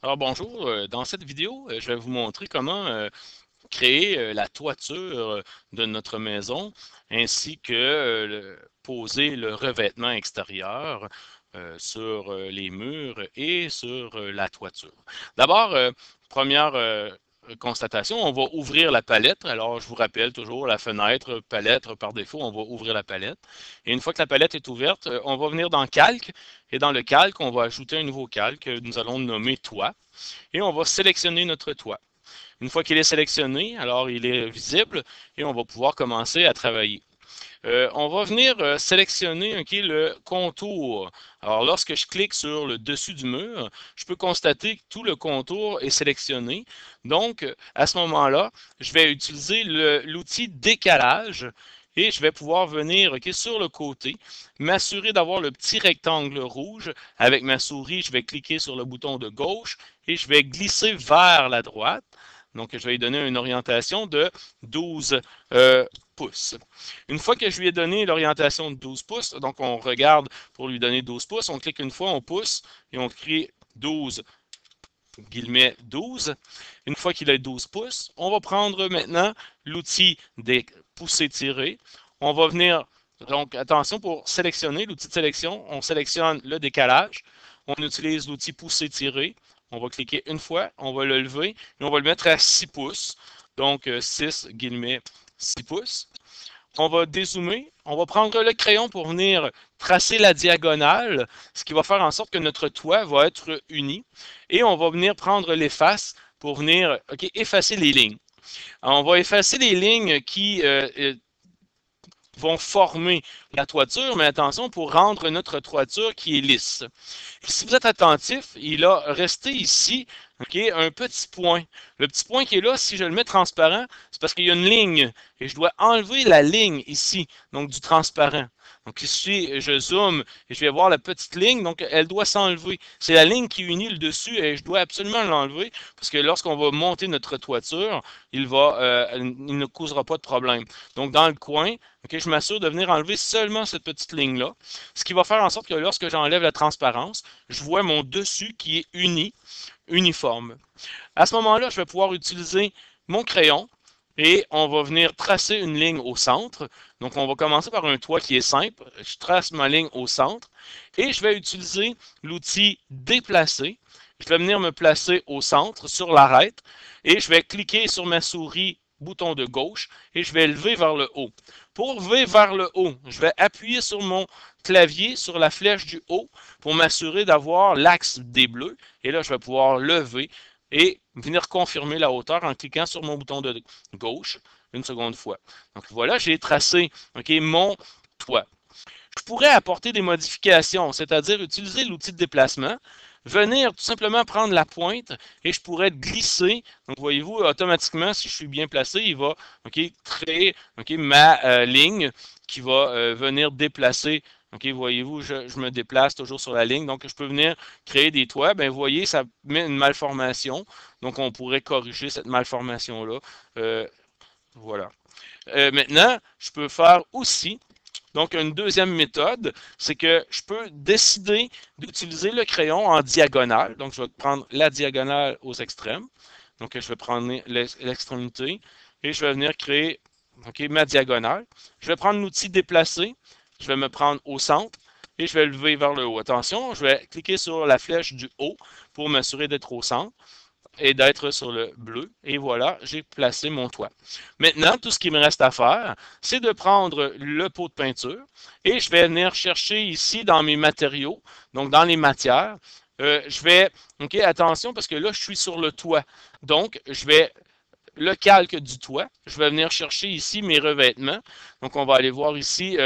Alors bonjour, dans cette vidéo, je vais vous montrer comment créer la toiture de notre maison ainsi que poser le revêtement extérieur sur les murs et sur la toiture. D'abord, première constatation, on va ouvrir la palette. Alors, je vous rappelle toujours la fenêtre, palette, par défaut, on va ouvrir la palette. Et une fois que la palette est ouverte, on va venir dans Calque. Et dans le calque, on va ajouter un nouveau calque que nous allons nommer Toit. Et on va sélectionner notre toit. Une fois qu'il est sélectionné, alors il est visible et on va pouvoir commencer à travailler. On va venir sélectionner le contour. Alors, lorsque je clique sur le dessus du mur, je peux constater que tout le contour est sélectionné. Donc, à ce moment-là, je vais utiliser l'outil décalage et je vais pouvoir venir sur le côté, m'assurer d'avoir le petit rectangle rouge. Avec ma souris, je vais cliquer sur le bouton de gauche et je vais glisser vers la droite. Donc, je vais lui donner une orientation de 12 pouces. Une fois que je lui ai donné l'orientation de 12 pouces, donc on regarde pour lui donner 12 pouces, on clique une fois, on pousse et on crée 12 guillemets 12. Une fois qu'il a 12 pouces, on va prendre maintenant l'outil des poussées tirées. On va venir, donc attention pour sélectionner l'outil de sélection, on sélectionne le décalage, on utilise l'outil poussée tirée, on va cliquer une fois, on va le lever et on va le mettre à 6 pouces, donc 6 guillemets 6 pouces. On va dézoomer, on va prendre le crayon pour venir tracer la diagonale, ce qui va faire en sorte que notre toit va être uni. Et on va venir prendre l'efface pour venir effacer les lignes. Alors, on va effacer les lignes qui vont former la toiture, mais attention pour rendre notre toiture qui est lisse. Et si vous êtes attentif, il a resté ici un petit point. Le petit point qui est là, si je le mets transparent, c'est parce qu'il y a une ligne et je dois enlever la ligne ici, donc du transparent. Donc ici, je zoome et je vais voir la petite ligne, donc elle doit s'enlever. C'est la ligne qui unit le dessus et je dois absolument l'enlever parce que lorsqu'on va monter notre toiture, il ne causera pas de problème. Donc dans le coin, je m'assure de venir enlever seulement cette petite ligne-là, ce qui va faire en sorte que lorsque j'enlève la transparence, je vois mon dessus qui est uniforme. À ce moment-là, je vais pouvoir utiliser mon crayon et on va venir tracer une ligne au centre. Donc, on va commencer par un toit qui est simple. Je trace ma ligne au centre et je vais utiliser l'outil déplacer. Je vais venir me placer au centre sur l'arête et je vais cliquer sur ma souris bouton de gauche et je vais lever vers le haut. Pour lever vers le haut, je vais appuyer sur mon clavier, sur la flèche du haut pour m'assurer d'avoir l'axe des bleus. Et là, je vais pouvoir lever et venir confirmer la hauteur en cliquant sur mon bouton de gauche une seconde fois. Donc voilà, j'ai tracé mon toit. Je pourrais apporter des modifications, c'est-à-dire utiliser l'outil de déplacement, venir tout simplement prendre la pointe et je pourrais glisser. Donc voyez-vous, automatiquement, si je suis bien placé, il va créer ma ligne qui va venir déplacer. Voyez-vous, je me déplace toujours sur la ligne. Donc, je peux venir créer des toits. Ben, vous voyez, ça met une malformation. Donc, on pourrait corriger cette malformation-là. Voilà. Maintenant, je peux faire aussi donc, une deuxième méthode, c'est que je peux décider d'utiliser le crayon en diagonale. Donc, je vais prendre la diagonale aux extrêmes. Donc, je vais prendre l'extrémité et je vais venir créer ma diagonale. Je vais prendre l'outil déplacer. Je vais me prendre au centre et je vais lever vers le haut. Attention, je vais cliquer sur la flèche du haut pour m'assurer d'être au centre et d'être sur le bleu. Et voilà, j'ai placé mon toit. Maintenant, tout ce qui me reste à faire, c'est de prendre le pot de peinture et je vais venir chercher ici dans mes matériaux, donc dans les matières. Je vais, attention parce que là, je suis sur le toit. Donc, je vais le calque du toit. Je vais venir chercher ici mes revêtements. Donc, on va aller voir ici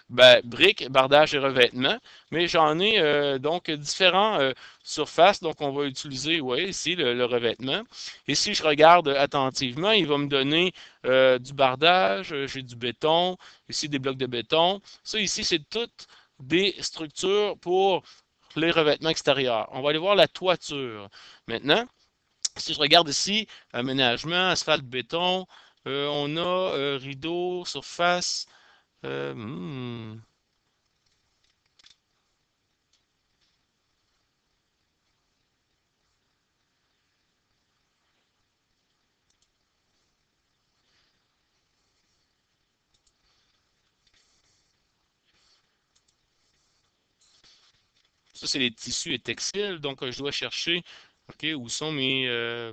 briques, bardage et revêtements. Mais j'en ai donc différents surfaces. Donc, on va utiliser, ici le revêtement. Et si je regarde attentivement, il va me donner du bardage, j'ai du béton, ici des blocs de béton. Ça, ici, c'est toutes des structures pour les revêtements extérieurs. On va aller voir la toiture. Maintenant, si je regarde ici, aménagement, asphalte, béton, on a rideau, surface. euh, hmm, Ça, c'est les tissus et textiles. Donc, je dois chercher, OK, où sont mes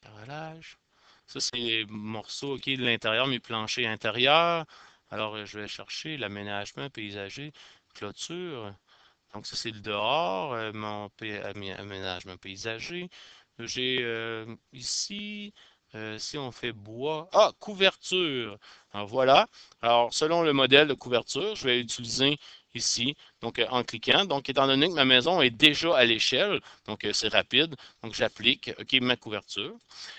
carrelages. Ça, c'est les morceaux, OK, de l'intérieur, mes planchers intérieurs. Alors, je vais chercher l'aménagement paysager, clôture. Donc, ça, c'est le dehors, aménagement paysager. J'ai ici, si on fait bois, ah, couverture. Alors, voilà. Alors, selon le modèle de couverture, je vais utiliser ici, donc en cliquant. Donc, étant donné que ma maison est déjà à l'échelle, donc c'est rapide, donc j'applique, OK, ma couverture.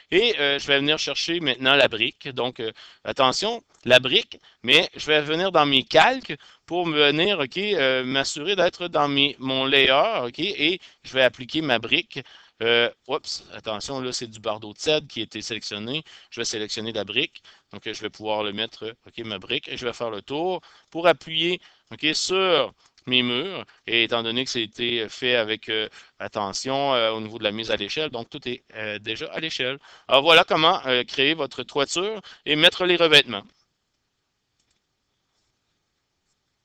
Et je vais venir chercher maintenant la brique. Donc, attention, la brique, mais je vais venir dans mes calques pour me venir, OK, m'assurer d'être dans mon layer, OK, et je vais appliquer ma brique. Oups, attention, là, c'est du bardeau de cèdre qui a été sélectionné. Je vais sélectionner la brique. Donc, je vais pouvoir le mettre, OK, ma brique, et je vais faire le tour pour appuyer, OK, sur mes murs. Et étant donné que c'était fait avec attention au niveau de la mise à l'échelle, donc tout est déjà à l'échelle. Alors, voilà comment créer votre toiture et mettre les revêtements.